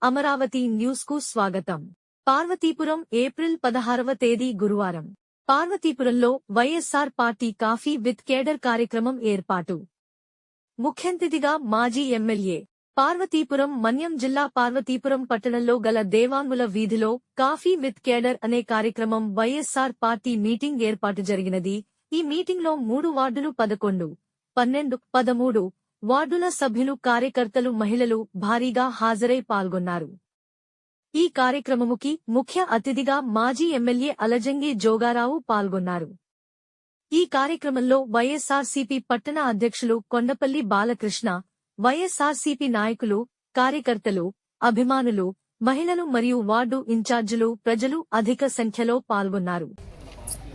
Amaravati news కు స్వాగతం. Parvathipuram April 16వ తేదీ గురువారం పార్వతీపురంలో YSR party coffee with cadre కార్యక్రమం ఏర్పాటు. ముఖ్యంతిథిగా మాజీ ఎమ్మెల్యే పార్వతీపురం మన్యం జిల్లా పార్వతీపురం పట్టణంలో గల దేవాంగుల వీధిలో కాఫీ విత్ కేడర్ అనే కార్యక్రమం వైఎస్సార్ పార్టీ మీటింగ్ ఏర్పాటు జరిగినది. ఈ మీటింగ్లో 3 వార్డులు 11, 12, 13 వార్డుల సభ్యులు, కార్యకర్తలు, మహిళలు భారీగా హాజరై పాల్గొన్నారు. ఈ కార్యక్రమముకి ముఖ్య అతిథిగా మాజీ ఎమ్మెల్యే అలజంగి జోగారావు పాల్గొన్నారు. ఈ కార్యక్రమంలో వైఎస్సార్సీపీ పట్టణ అధ్యక్షులు కొండపల్లి బాలకృష్ణ, వైఎస్సార్సీపీ నాయకులు, కార్యకర్తలు, అభిమానులు, మహిళలు మరియు వార్డు ఇన్ఛార్జీలు, ప్రజలు అధిక సంఖ్యలో పాల్గొన్నారు.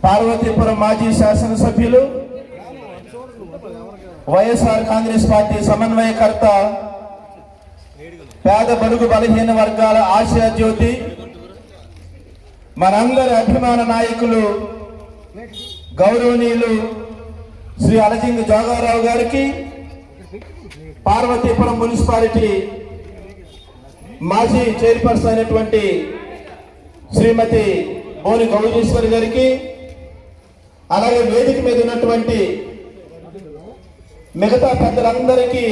పార్వతీపురం మాజీ శాసనసభ్యులు, వైఎస్ఆర్ కాంగ్రెస్ పార్టీ సమన్వయకర్త, పేద బడుగు బలహీన వర్గాల ఆశయ జ్యోతి, మనందరి అభిమాన నాయకులు గౌరవనీయులు శ్రీ అలజింగి జోగారావు గారికి, పార్వతీపురం మున్సిపాలిటీ మాజీ చైర్పర్సన్ అయినటువంటి శ్రీమతి బోని గౌరీశ్వరి గారికి, అలాగే వేదిక మీద ఉన్నటువంటి మిగతా పెద్దలందరికీ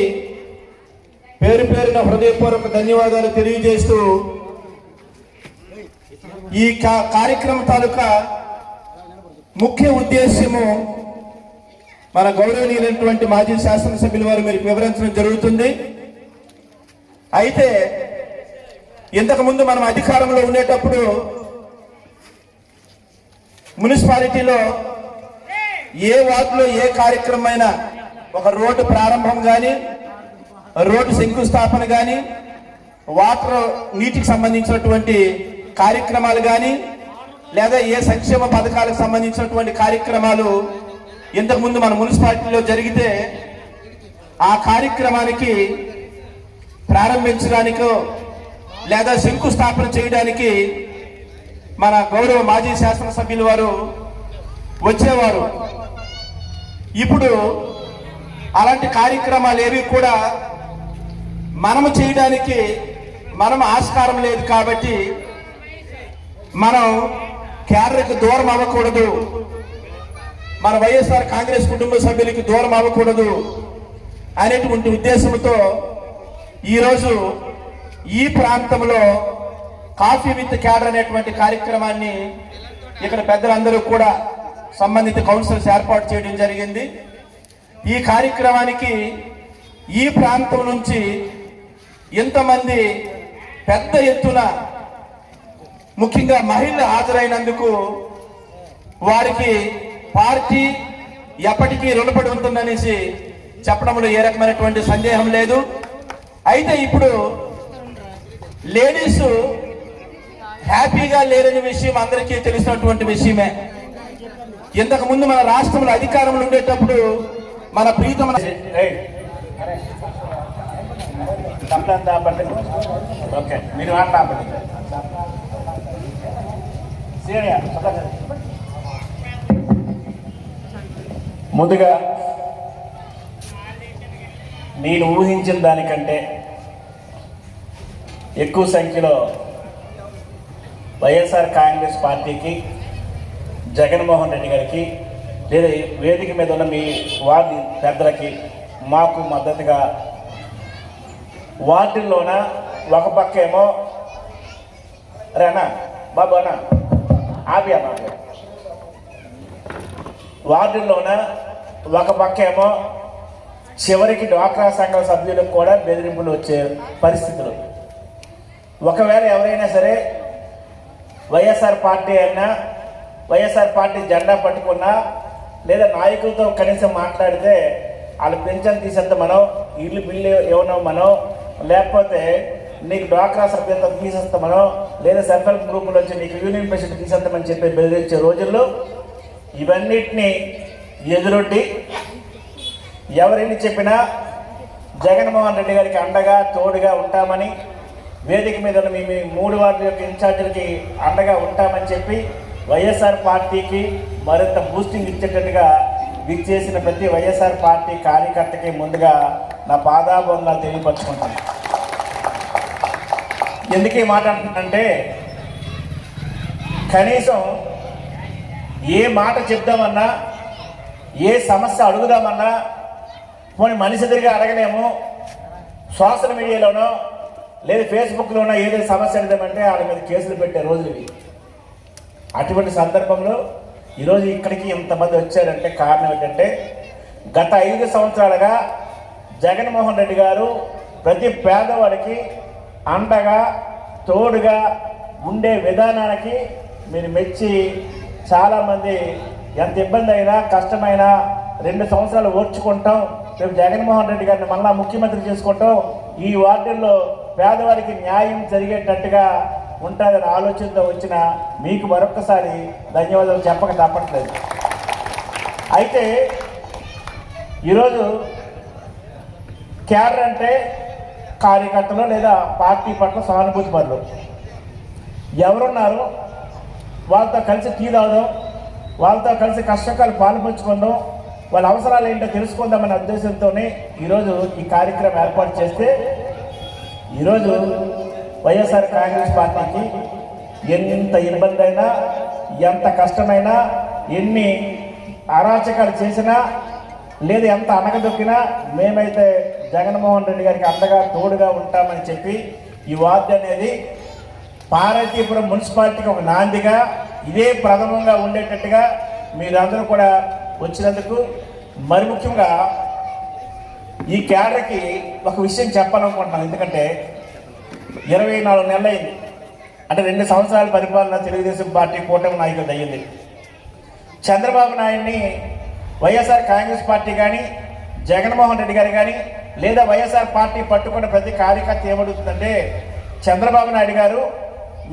పేరు పేరున హృదయపూర్వక ధన్యవాదాలు తెలియజేస్తూ, ఈ కార్యక్రమం తాలూకా ముఖ్య ఉద్దేశ్యము మన గౌరవనీయులైనటువంటి మాజీ శాసనసభ్యుల వారు మీకు వివరించడం జరుగుతుంది. అయితే ఇంతకుముందు మనం అధికారంలో ఉండేటప్పుడు మున్సిపాలిటీలో ఏ వార్డులో ఏ కార్యక్రమం అయినా, ఒక రోడ్డు ప్రారంభం కానీ, రోడ్డు శంకుస్థాపన కానీ, వాటర్ నీటికి సంబంధించినటువంటి కార్యక్రమాలు కానీ, లేదా ఏ సంక్షేమ పథకాలకు సంబంధించినటువంటి కార్యక్రమాలు ఇంతకుముందు మన మున్సిపాలిటీలో జరిగితే ఆ కార్యక్రమానికి ప్రారంభించడానికో లేదా శంకుస్థాపన చేయడానికి మన గౌరవ మాజీ శాసనసభ్యుల వారు వచ్చేవారు. ఇప్పుడు అలాంటి కార్యక్రమాలు ఏవి కూడా మనము చేయడానికి ఆస్కారం లేదు. కాబట్టి మనం కేడర్కి దూరం అవ్వకూడదు, మన వైఎస్ఆర్ కాంగ్రెస్ కుటుంబ సభ్యులకి దూరం అవ్వకూడదు అనేటువంటి ఉద్దేశంతో ఈరోజు ఈ ప్రాంతంలో కాఫీ విత్ కేడర్ అనేటువంటి కార్యక్రమాన్ని ఇక్కడ పెద్దలందరూ కూడా సంబంధిత కౌన్సిల్స్ ఏర్పాటు చేయడం జరిగింది. ఈ కార్యక్రమానికి ఈ ప్రాంతం నుంచి ఎంతమంది పెద్ద ఎత్తున ముఖ్యంగా మహిళలు హాజరైనందుకు వారికి పార్టీ ఎప్పటికీ రుణపడి ఉంటుందనేసి చెప్పడంలో ఏ రకమైనటువంటి సందేహం లేదు. అయితే ఇప్పుడు లేడీస్ హ్యాపీగా లేరని విషయం అందరికీ తెలిసినటువంటి విషయమే. ఇంతకు ముందు మన రాష్ట్రంలో అధికారంలో ఉండేటప్పుడు మన ప్రీతమ ఓకే మీరు మాట్లాడండి. ముందుగా నేను ఊహించిన దానికంటే ఎక్కువ సంఖ్యలో వైఎస్ఆర్ కాంగ్రెస్ పార్టీకి, జగన్మోహన్ రెడ్డి గారికి, లేదా వేదిక మీద ఉన్న మీ వార్డు పెద్దలకి మాకు మద్దతుగా వార్డుల్లోన ఒక పక్కేమో రేనా బాబు అన్న ఆపియా మాకు వార్డుల్లోన ఒక పక్కేమో చివరికి డ్వాక్రా సంఘ సభ్యులకు కూడా బెదిరింపులు వచ్చే పరిస్థితులు. ఒకవేళ ఎవరైనా సరే వైఎస్ఆర్ పార్టీ అయినా, వైఎస్ఆర్ పార్టీ జెండా పట్టుకున్నా, లేదా నాయకులతో కనీసం మాట్లాడితే వాళ్ళు పెన్షన్ తీసేస్తామనో, ఇల్లు బిల్లు ఏమన్నా మనో, లేకపోతే నీకు డ్వాక్రా సభ్యత్వం తీసేస్తామనో, లేదా సెల్ఫ్ హెల్ప్ గ్రూపులు వచ్చి నీకు యూనియన్ పెన్షన్ తీసేస్తామని చెప్పి బెదిరించే రోజుల్లో ఇవన్నిటినీ ఎదురొడ్డి ఎవరైనా చెప్పినా జగన్మోహన్ రెడ్డి గారికి అండగా తోడుగా ఉంటామని, వేదిక మీద మీ 3 వార్డుల యొక్క ఇన్ఛార్జీలకి అండగా ఉంటామని చెప్పి వైఎస్ఆర్ పార్టీకి మరింత బూస్టింగ్ ఇచ్చేటట్టుగా విచ్చేసిన ప్రతి వైఎస్ఆర్ పార్టీ కార్యకర్తకి ముందుగా నా పాదాభంగాలు తెలియపరచుకుంటాను. ఎందుకు ఈ మాట అంటున్నానంటే, కనీసం ఏ మాట చెప్దామన్నా, ఏ సమస్య అడుగుదామన్నా, పోనీ మనిషి తిరిగి అడగలేము, సోషల్ మీడియాలోనో లేదా ఫేస్బుక్లోనో ఏదైనా సమస్య అడిగామంటే వాళ్ళ మీద కేసులు పెట్టే రోజులు ఇవి. అటువంటి సందర్భంలో ఈరోజు ఇక్కడికి ఇంతమంది వచ్చారంటే కారణం ఏంటంటే, గత 5 సంవత్సరాలుగా జగన్మోహన్ రెడ్డి గారు ప్రతి పేదవాడికి అండగా తోడుగా ఉండే విధానానికి మీరు మెచ్చి చాలామంది ఎంత ఇబ్బంది అయినా కష్టమైనా 2 సంవత్సరాలు ఓర్చుకుంటాం, రేపు జగన్మోహన్ రెడ్డి గారిని మళ్ళా ముఖ్యమంత్రి చేసుకుంటాం, ఈ వార్డుల్లో పేదవారికి న్యాయం జరిగేటట్టుగా ఉంటుందనే ఆలోచనతో వచ్చిన మీకు మరొక్కసారి ధన్యవాదాలు చెప్పక తప్పట్లేదు. అయితే ఈరోజు క్యాడర్ అంటే కార్యకర్తలు లేదా పార్టీ పట్ల సానుభూతి పరులు ఎవరున్నారు, వాళ్ళతో కలిసి టీ తాగుదాం, వాళ్ళతో కలిసి కష్టకాలు పాల్పంచుకుందాం, వాళ్ళ అవసరాలు ఏంటో తెలుసుకుందామనే ఉద్దేశంతోనే ఈరోజు ఈ కార్యక్రమం ఏర్పాటు చేస్తే, ఈరోజు వైఎస్ఆర్ కాంగ్రెస్ పార్టీకి ఎంత ఇబ్బంది అయినా, ఎంత కష్టమైనా, ఎన్ని అరాచకాలు చేసినా లేదా ఎంత అనగదొక్కినా మేమైతే జగన్మోహన్ రెడ్డి గారికి అండగా తోడుగా ఉంటామని చెప్పి ఈ వార్డు అనేది పార్వతీపురం మున్సిపాలిటీకి ఒక నాందిగా ఇదే ప్రథమంగా ఉండేటట్టుగా మీరందరూ కూడా వచ్చినందుకు, మరి ముఖ్యంగా ఈ క్యాడర్కి ఒక విషయం చెప్పాలనుకుంటున్నాను. ఎందుకంటే 24 నెలలు అయింది, అంటే 2 సంవత్సరాల పరిపాలన తెలుగుదేశం పార్టీ కూటమి నాయకుడు అయ్యింది. చంద్రబాబు నాయుడిని వైఎస్ఆర్ కాంగ్రెస్ పార్టీ కానీ జగన్మోహన్ రెడ్డి గారు కానీ లేదా వైఎస్ఆర్ పార్టీ పట్టుకున్న ప్రతి కార్యకర్త ఏమడుగుతుందంటే, చంద్రబాబు నాయుడు గారు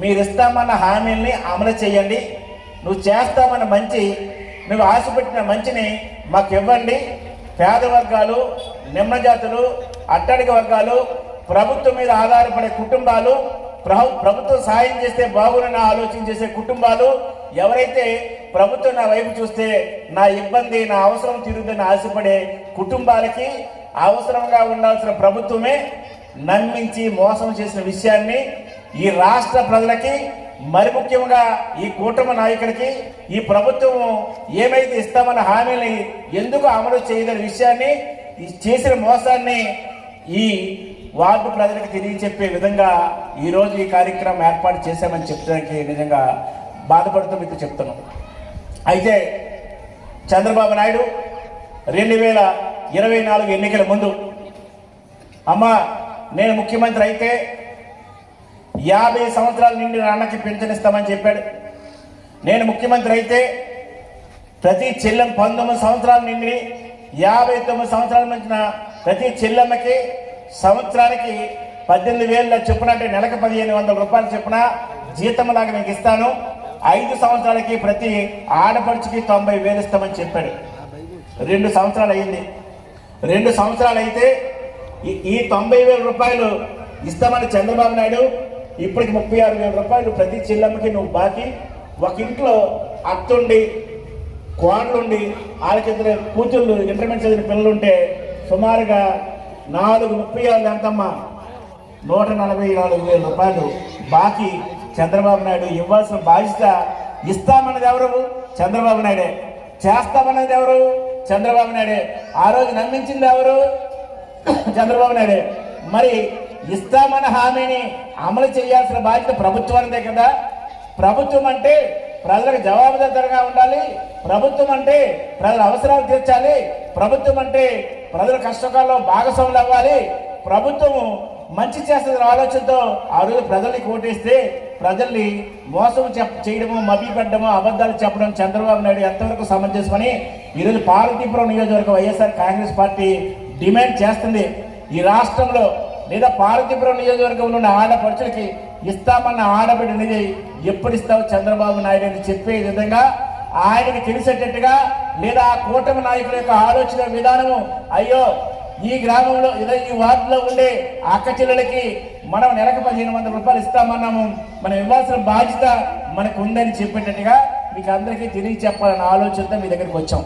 మీరు ఇస్తామన్న హామీల్ని అమలు చేయండి, నువ్వు చేస్తామన్న మంచి, నువ్వు ఆశపెట్టిన మంచిని మాకు ఇవ్వండి, పేద వర్గాలు, నిమ్న జాతులు, అట్టడిక వర్గాలు, ప్రభుత్వం మీద ఆధారపడే కుటుంబాలు, ప్రభుత్వం సాయం చేస్తే బాగునని ఆలోచన చేసే కుటుంబాలు, ఎవరైతే ప్రభుత్వం నా వైపు చూస్తే నా ఇబ్బంది నా అవసరం తీరుతుందని ఆశపడే కుటుంబాలకి అవసరంగా ఉండాల్సిన ప్రభుత్వమే నమ్మించి మోసం చేసిన విషయాన్ని ఈ రాష్ట్ర ప్రజలకి, మరి ముఖ్యంగా ఈ కూటమి నాయకులకి, ఈ ప్రభుత్వం ఏమైతే ఇస్తామన్న హామీని ఎందుకు అమలు చేయదనే విషయాన్ని, చేసిన మోసాన్ని ఈ వార్డు ప్రజలకు తెలియచెప్పే విధంగా ఈరోజు ఈ కార్యక్రమం ఏర్పాటు చేశామని చెప్పడానికి నిజంగా బాధపడుతూ మీకు చెప్తున్నాం. అయితే చంద్రబాబు నాయుడు 2024 ఎన్నికల ముందు, అమ్మ నేను ముఖ్యమంత్రి అయితే 50 సంవత్సరాల నిండి అన్నకి పెన్షన్ ఇస్తామని చెప్పాడు. నేను ముఖ్యమంత్రి అయితే ప్రతి చెల్లెం 19 సంవత్సరాల నుండి 59 సంవత్సరాల మధ్యన ప్రతి చెల్లెమ్మకి సంవత్సరానికి 18,000 చొప్పున, అంటే నెలకు 1,500 రూపాయలు చొప్పున జీతంలాగా మీకు ఇస్తాను, 5 సంవత్సరాలకి ప్రతి ఆడపడుచుకి 90,000 ఇస్తామని చెప్పాడు. 2 సంవత్సరాలు అయింది. 2 సంవత్సరాలు అయితే ఈ 90,000 రూపాయలు ఇస్తామని చంద్రబాబు నాయుడు ఇప్పటికి 36,000 రూపాయలు ప్రతి చెల్లెమ్మకి నువ్వు బాకీ. ఒక ఇంట్లో అత్తుండి కోడలుండి వాళ్ళకిద్దరు కూతుళ్ళు ఇంటర్మీడియట్ చదివిన పిల్లలుంటే సుమారుగా 436 ఎంతమ్మా 144,000 రూపాయలు బాకీ చంద్రబాబు నాయుడు ఇవ్వాల్సిన బాధ్యత. ఇస్తామన్నది ఎవరు? చంద్రబాబు నాయుడే. చేస్తామన్నది ఎవరు? చంద్రబాబు నాయుడే. ఆ రోజు నమ్మించింది ఎవరు? చంద్రబాబు నాయుడే. మరి ఇస్తామన్న హామీని అమలు చేయాల్సిన బాధ్యత ప్రభుత్వానిదే కదా. ప్రభుత్వం అంటే ప్రజలకు జవాబుదారీగా ఉండాలి, ప్రభుత్వం అంటే ప్రజల అవసరాలు తీర్చాలి, ప్రభుత్వం అంటే ప్రజల కష్టకాలంలో భాగస్వాములు అవ్వాలి, ప్రభుత్వం మంచి చేస్తున్న ఆలోచనతో ఆ రోజు ప్రజల్ని ఓటేస్తే ప్రజల్ని మోసం చేయడము, మభ్యపెట్టడము, అబద్ధాలు చెప్పడం చంద్రబాబు నాయుడు ఎంతవరకు సమంజసమని ఈరోజు పార్వతీపురం నియోజకవర్గం వైఎస్ఆర్ కాంగ్రెస్ పార్టీ డిమాండ్ చేస్తుంది. ఈ రాష్ట్రంలో లేదా పార్వతీపురం నియోజకవర్గంలో ఉన్న ఆడపడుచులకి ఇస్తామన్న ఆడబిడ్డ నిధి ఎప్పుడు ఇస్తావు చంద్రబాబు నాయుడు అని చెప్పే విధంగా ఆయనకి తెలిసేటట్టుగా, లేదా ఆ కూటమి నాయకుల యొక్క ఆలోచన విధానము, అయ్యో ఈ గ్రామంలో లేదా ఈ వార్డులో ఉండే అక్క చెల్లెలకి మనం నెలకు 1,500 రూపాయలు ఇస్తామన్నాము, మనం ఇవ్వాల్సిన బాధ్యత మనకు ఉందని చెప్పేటట్టుగా మీకు అందరికీ తెలియచెప్పాలన్న ఆలోచనతో మీ దగ్గరికి వచ్చాం.